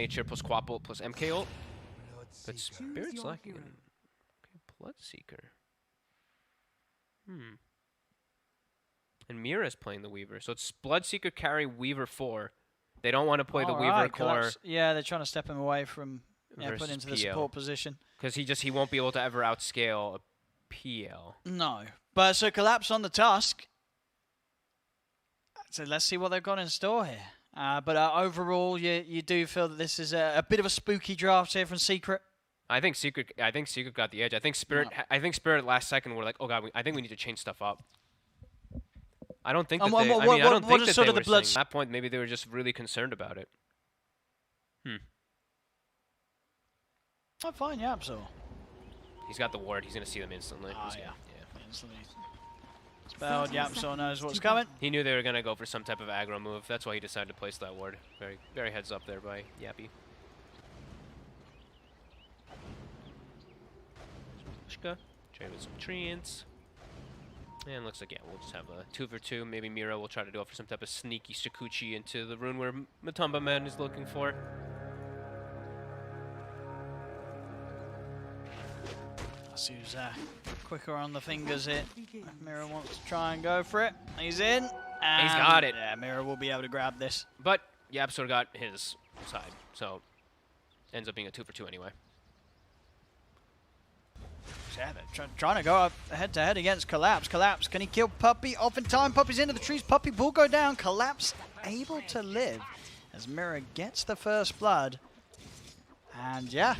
Nature plus Quapple plus MK ult. But Spirit's lacking. Okay, Bloodseeker. And Mira's playing the Weaver. So it's Bloodseeker carry Weaver 4. They don't want to play the Weaver core. Yeah, they're trying to step him away from put into the support position. Because he won't be able to ever outscale a PL. No. But so Collapse on the Tusk. So let's see what they've got in store here. But overall, you do feel that this is a bit of a spooky draft here from Secret. I think Secret got the edge. I think Spirit last second were like, oh god, I think we need to change stuff up. I don't think that they. I mean, I don't think that they were saying at that point. Maybe they were just really concerned about it. Oh, fine, yeah, so. He's got the ward. He's gonna see them instantly. Yeah. Instantly. Spelled, Yapso knows what's coming. He knew they were gonna go for some type of aggro move. That's why he decided to place that ward. Very, very heads up there by Yappy. Trade with some treants. And looks like, yeah, we'll just have a 2 for 2. Maybe Mira will try to go for some type of sneaky Sakuchi into the rune where Matumba Man is looking for. Let's see who's quicker on the fingers here. Mira wants to try and go for it. He's in. And he's got it. Yeah, Mira will be able to grab this. But Yapsor got his side, so ends up being a 2 for 2 anyway. Yeah, they're trying to go up head-to-head against Collapse. Collapse, can he kill Puppey? Off in time, Puppey's into the trees. Puppey will go down. Collapse able to live as Mira gets the first blood. And yeah,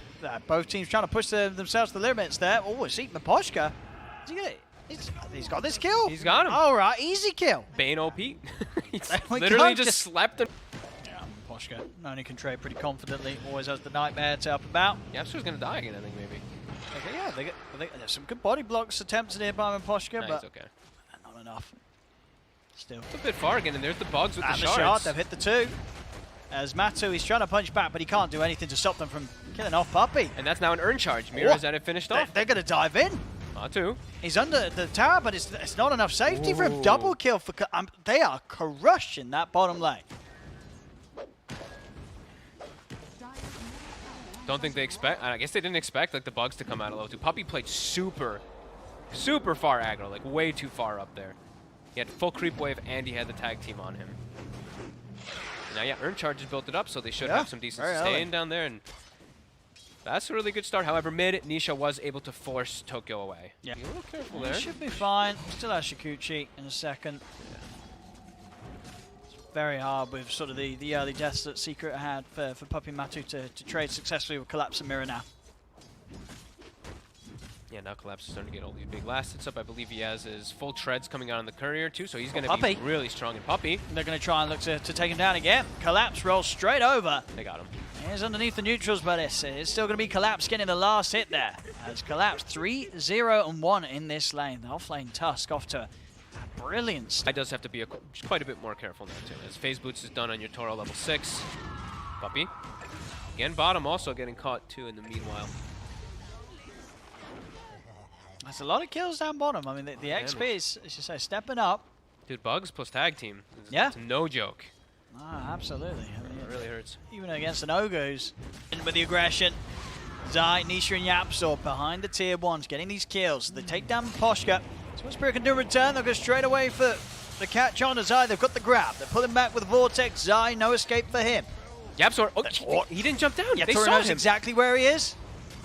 both teams trying to push themselves to the limits there. Oh, it's eating Miposhka. He's got this kill. He's got him. All right, easy kill. Bane OP. He's literally just slept him. Yeah, Miposhka only can trade pretty confidently. Always has the Nightmare to help him out. Yapsor's going to die again, I think, maybe. Okay, yeah, there's some good body blocks attempted here by Miposhka, but okay. Not enough. Still. It's a bit far again, and there's the bugs with the shards. shards. They've hit the 2. As Matu, he's trying to punch back, but he can't do anything to stop them from killing off Puppey. And that's now an urn charge. Mira's had it finished off. They're going to dive in. Matu. He's under the tower, but it's not enough safety for him. Double kill for... they are crushing that bottom lane. Don't think they expect. I guess they didn't expect like the bugs to come out of low too. Puppey played super far aggro, like way too far up there. He had full creep wave and he had the tag team on him. And now yeah, urn charges built it up, so they should have some decent sustain down there, and that's a really good start. However, mid Nisha was able to force Tokyo away. Yeah, be a little careful there. Should be fine. Still has Shikuchi in a second. Very hard with sort of the early deaths that Secret had for Puppey Matu to trade successfully with Collapse and Mira now. Yeah, now Collapse is starting to get all these big last hits up. I believe he has his full treads coming out on the courier too, so he's going to be really strong in Puppey. They're going to try and look to take him down again. Collapse rolls straight over. They got him. He's underneath the neutrals, but it's still going to be Collapse getting the last hit there. As Collapse 3-0-1 in this lane. The offlane Tusk off to brilliant. I does have to be quite a bit more careful now too, as Phase Boots is done on your Toro level 6. Puppey. Again, bottom also getting caught too in the meanwhile. That's a lot of kills down bottom. I mean, the XP is, as you say, stepping up. Dude, bugs plus tag team. It's no joke. Ah, absolutely. I mean, it really hurts. Even against an Ogres. With the aggression. Zai, Nisha, and Yapsor behind the tier 1s, getting these kills. They take down Poshka. So what Spirit can do in return, they'll go straight away for the catch on to Zai. They've got the grab. They're pulling back with Vortex. Zai, no escape for him. Yapsor, he didn't jump down. They saw knows him. Exactly where he is.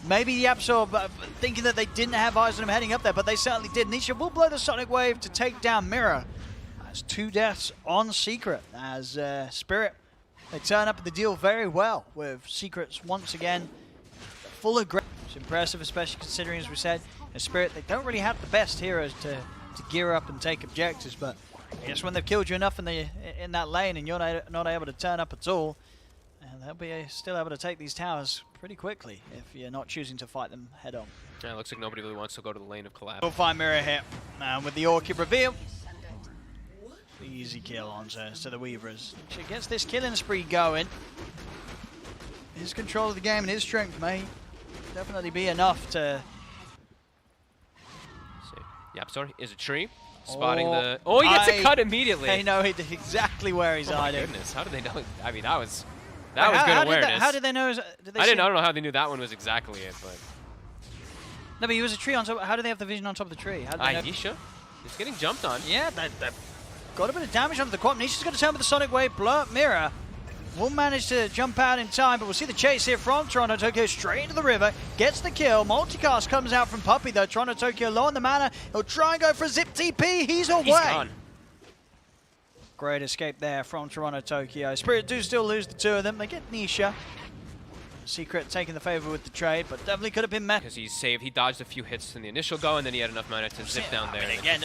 Maybe Yapsor thinking that they didn't have eyes on him heading up there, but they certainly did. Nisha will blow the Sonic Wave to take down Mira. That's 2 deaths on Secret as Spirit, they turn up the deal very well with Secrets once again full of aggression. It's impressive, especially considering, as we said, Spirit, they don't really have the best heroes to gear up and take objectives, but I guess when they've killed you enough in that lane and you're not able to turn up at all, and they'll be still able to take these towers pretty quickly if you're not choosing to fight them head on. Yeah, it looks like nobody really wants to go to the lane of Collapse. We'll find Mira here with the Orchid reveal. Easy kill on to the Weavers. She gets this killing spree going. His control of the game and his strength may definitely be enough to... Yep, sorry, is a tree. Spotting the... Oh, he gets a cut immediately. They know exactly where he's hiding. Oh my goodness, how did they know? I mean, that was That was good how awareness. How did they know? I don't know how they knew that one was exactly it, but... No, but he was a tree on top. How do they have the vision on top of the tree? Nisha? He's getting jumped on. Yeah, they've got a bit of damage onto the quad. Nisha's going to turn with the Sonic Wave. Blow up Mirror. Will manage to jump out in time, but we'll see the chase here from Toronto Tokyo straight into the river. Gets the kill. Multicast comes out from Puppey, though. Toronto Tokyo low on the mana. He'll try and go for a zip TP. He's away. He's gone. Great escape there from Toronto Tokyo. Spirit do still lose the two of them. They get Nisha. Secret taking the favor with the trade, but definitely could have been met. Because he's saved. He dodged a few hits in the initial go, and then he had enough mana to zip down there. I mean, and again,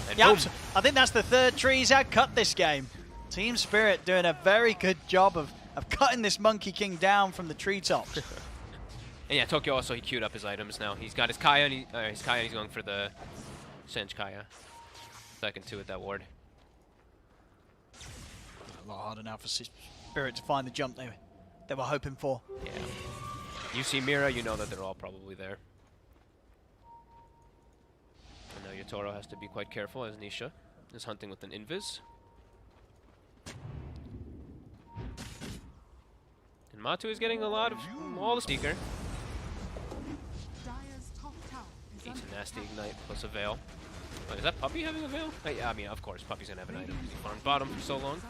and yeah, boom. I think that's the third tree he's had cut this game. Team Spirit doing a very good job of cutting this Monkey King down from the treetops. And yeah, Tokyo also, he queued up his items now. He's got his Kaya, and he's going for the Senj Kaya. Second two with that ward. A lot harder now for Spirit to find the jump they were hoping for. Yeah. You see Mira, you know that they're all probably there. And now Yotaro has to be quite careful as Nisha is hunting with an invis. And Matu is getting a lot of all the Seeker. Eats a nasty ignite plus a veil. Oh, is that Puppey having a veil? Yeah, I mean, of course, Puppey's gonna have an item. He farmed bottom for so long.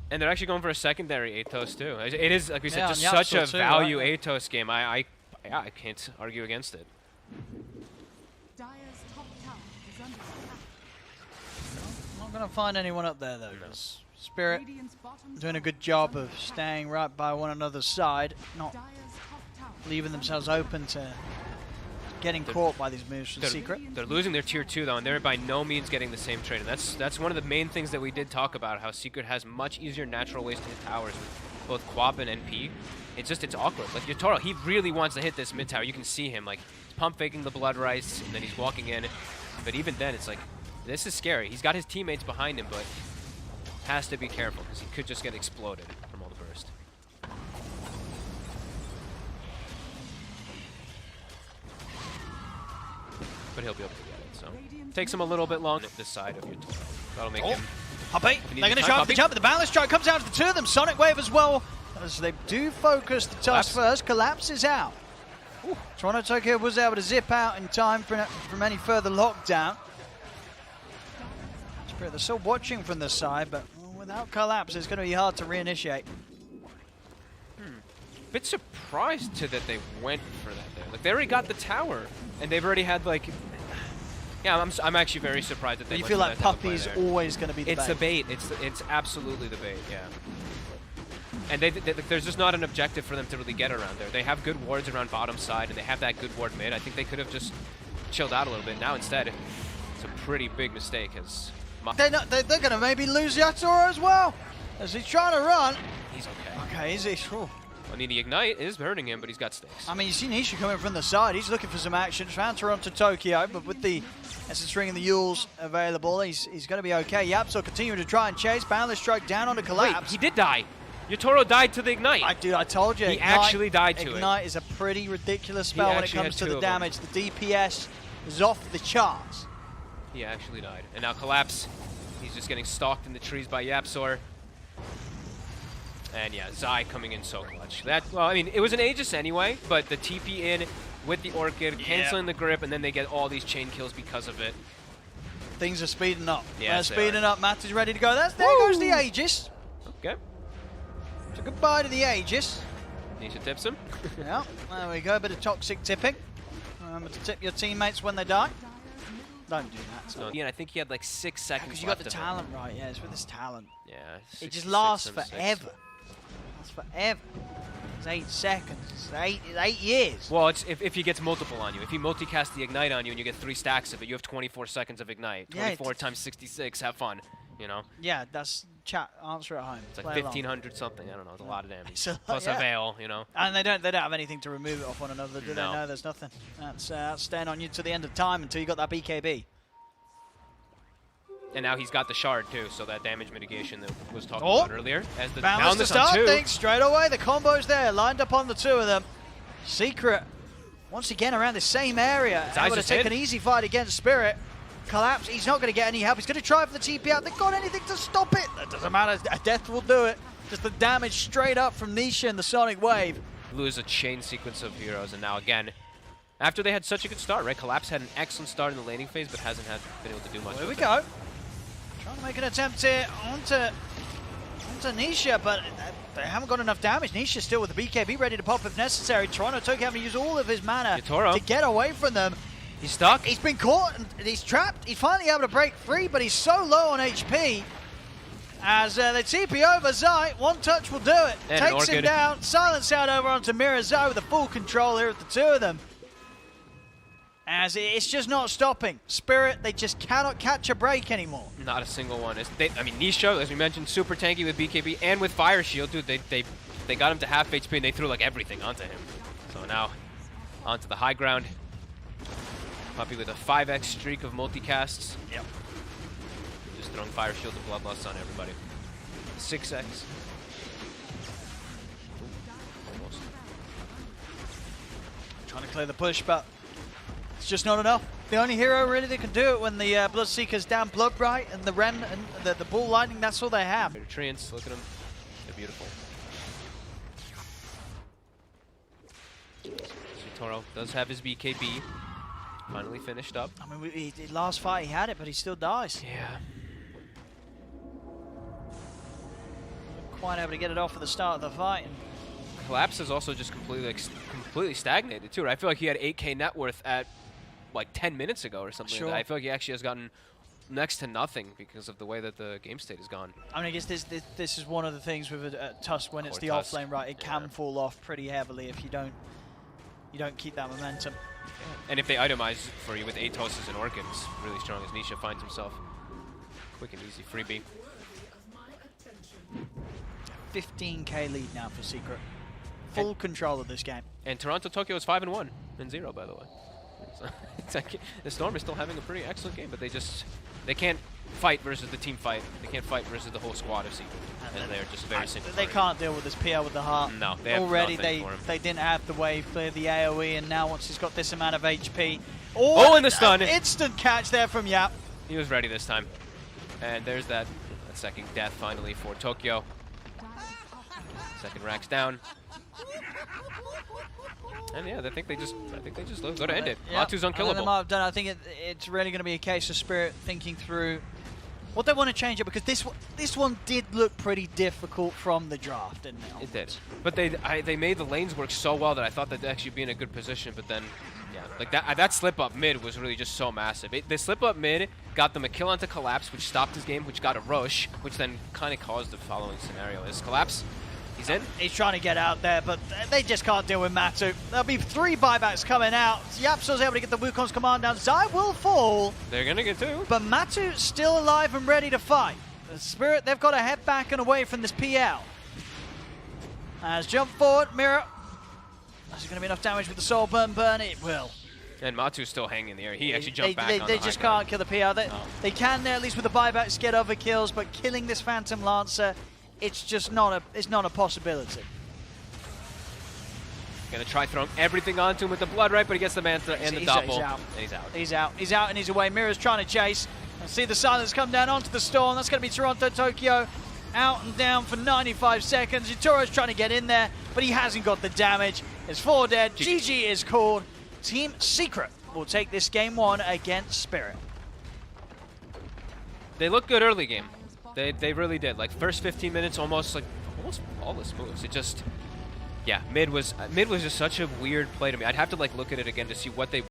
And they're actually going for a secondary Atos too. It is, like we said, just such a value Atos game. I can't argue against it. Not going to find anyone up there though. No. Spirit doing a good job of staying right by one another's side, not leaving themselves open to getting caught by these moves from Secret. They're losing their tier 2 though, and they're by no means getting the same trade. And that's one of the main things that we did talk about, how Secret has much easier natural ways to hit towers with both Quap and NP. It's awkward. Like Yotaro, he really wants to hit this mid tower. You can see him, like, he's pump faking the Blood Rice, and then he's walking in. But even then, it's like, this is scary. He's got his teammates behind him, but has to be careful, because he could just get exploded from all the burst. But he'll be able to get it, so takes him a little bit long this side of Yotaro. That'll make him... Puppey, they're going to try for the jump, but the balance strike comes out to the two of them. Sonic Wave as well, as they do focus the toss first. Collapses out. Ooh. Toronto Tokyo was able to zip out in time from any further lockdown. Spirit, they're still watching from the side, but without collapse, it's going to be hard to reinitiate. Bit surprised that they went for that there. Like, they already got the tower, and they've already had, like... Yeah, I'm actually very surprised that they you went feel for like that type of Puppey's play there. always going to be the bait. It's the bait. It's absolutely the bait, yeah. And there's just not an objective for them to really get around there. They have good wards around bottom side, and they have that good ward mid. I think they could have just chilled out a little bit. Now instead, it's a pretty big mistake. As they're going to maybe lose Yatoro as well, as he's trying to run. He's okay. Okay, is he? Ooh. I mean, the ignite is hurting him, but he's got stakes. I mean, you see Nisha coming from the side. He's looking for some action. Trying to run to Tokyo, but with the Essence Ring and the Yules available, he's going to be okay. Yapso continuing to try and chase. Boundless Strike down on the collapse. Wait, he did die. Yotaro died to the ignite. I told you. He actually died to it. Ignite is a pretty ridiculous spell when it comes to the damage. The DPS is off the charts. He actually died. And now Collapse, he's just getting stalked in the trees by Yapsor. And yeah, Zai coming in so clutch. Well, I mean, it was an Aegis anyway, but the TP in with the Orchid, canceling the grip, and then they get all these chain kills because of it. Things are speeding up. Yes, they're speeding up. Matt is ready to go. There goes the Aegis. Okay. So goodbye to the Aegis. Nisha tips him. Yeah, there we go. A bit of toxic tipping. Remember to tip your teammates when they die. Don't do that. So, yeah, I think he had like 6 seconds because you got the talent right. Yeah, it's with his talent. Yeah. It just lasts forever. Forever. It's 8 seconds. It's 8 years. Well, it's if he gets multiple on you. If he multicast the ignite on you and you get 3 stacks of it, you have 24 seconds of ignite. 24 times 66. Have fun. You know. Yeah, that's chat. Answer at home. It's like 1,500 something. I don't know. It's a lot of damage. Plus a veil. You know. And they don't have anything to remove it off one another, do they? No, there's nothing. That's staying on you to the end of time until you got that BKB. And now he's got the shard too, so that damage mitigation that was talking about earlier. As the balance to start things straight away. The combo's there, lined up on the two of them. Secret, once again around the same area, able to take an easy fight against Spirit. Collapse, he's not going to get any help. He's going to try for the TP out. They've got anything to stop it. That doesn't matter. Death will do it. Just the damage straight up from Nisha and the Sonic Wave. Lose a chain sequence of heroes, and now again, after they had such a good start, right? Collapse had an excellent start in the laning phase, but hasn't been able to do much. Here we go. Trying to make an attempt here onto Nisha, but they haven't got enough damage. Nisha still with the BKB ready to pop if necessary. Toronto Tokyo having to use all of his mana to get away from them. He's stuck. He's been caught and he's trapped. He's finally able to break free, but he's so low on HP. As they TP over Zai, one touch will do it. And takes him down, silence out over onto Mira. Zai with the full control here of the two of them. As it's just not stopping. Spirit, they just cannot catch a break anymore. Not a single one. I mean, Nisha, as we mentioned, super tanky with BKB and with Fire Shield. Dude, they got him to half HP and they threw like everything onto him. So now, onto the high ground. Puppy with a 5x streak of multicasts. Yep. Just throwing Fire Shield and Bloodlust on everybody. 6x. Almost. Trying to clear the push, but it's just not enough. The only hero really that can do it when the Bloodseeker's down Bloodbright and the Ren and the Bull Lightning, that's all they have. Treants, look at them. They're beautiful. Toro does have his BKB. Finally finished up. I mean, last fight he had it, but he still dies. Yeah. Quite able to get it off at the start of the fight. Collapse is also just completely stagnated too. Right? I feel like he had 8K net worth at like 10 minutes ago or something. Sure. Like that. I feel like he actually has gotten next to nothing because of the way that the game state has gone. I mean, I guess this is one of the things with Tusk when it's the Tusk. offlane, right? It can fall off pretty heavily if you don't keep that momentum. And if they itemize for you with Atoses and Orchins, really strong as Nisha finds himself. Quick and easy freebie. 15k lead now for Secret. Full control of this game. And Toronto Tokyo is 5-1 and 0, by the way. So it's like the Storm is still having a pretty excellent game, but they can't fight versus the team fight. They can't fight versus the whole squad of Secret, and they're just very single. They can't deal with this PL with the heart. No, they have already nothing for him. they didn't have the wave clear the AOE, and now once he's got this amount of HP, and the stun! Instant catch there from Yap. He was ready this time, and there's that second death finally for Tokyo. Second racks down. And yeah, I think they just go to end it. Yep. Matu's unkillable. I think it's really going to be a case of Spirit thinking through what they want to change it, because this one did look pretty difficult from the draft, didn't it? It did, but they made the lanes work so well that I thought they'd actually be in a good position. But then, yeah, like that slip up mid was really just so massive. The slip up mid got them a kill onto Collapse, which stopped his game, which got a rush, which then kind of caused the following scenario: is Collapse. He's in. He's trying to get out there, but they just can't deal with Matu. There'll be 3 buybacks coming out. Yapso's able to get the Wukong's command down. Zai will fall. They're going to get 2. But Matu's still alive and ready to fight. The Spirit, they've got to head back and away from this PL. As jump forward, Mirror. Is it going to be enough damage with the Soul Burn? It will. And Matu's still hanging in the air. He actually jumped back on They just can't kill the PL. They can, at least with the buybacks, get other kills, but killing this Phantom Lancer, it's just not a possibility. Gonna try throwing everything onto him with the blood, right? But he gets the Manta and the double. He's out. And he's out. He's out. He's out and he's away. Mirror's trying to chase. And see the silence come down onto the Storm. That's going to be Toronto Tokyo out and down for 95 seconds. Yutoro's trying to get in there, but he hasn't got the damage. There's 4 dead. GG is called. Team Secret will take this game 1 against Spirit. They look good early game. They really did. Like first 15 minutes, almost flawless moves. It just, yeah, mid was just such a weird play to me. I'd have to like look at it again to see what they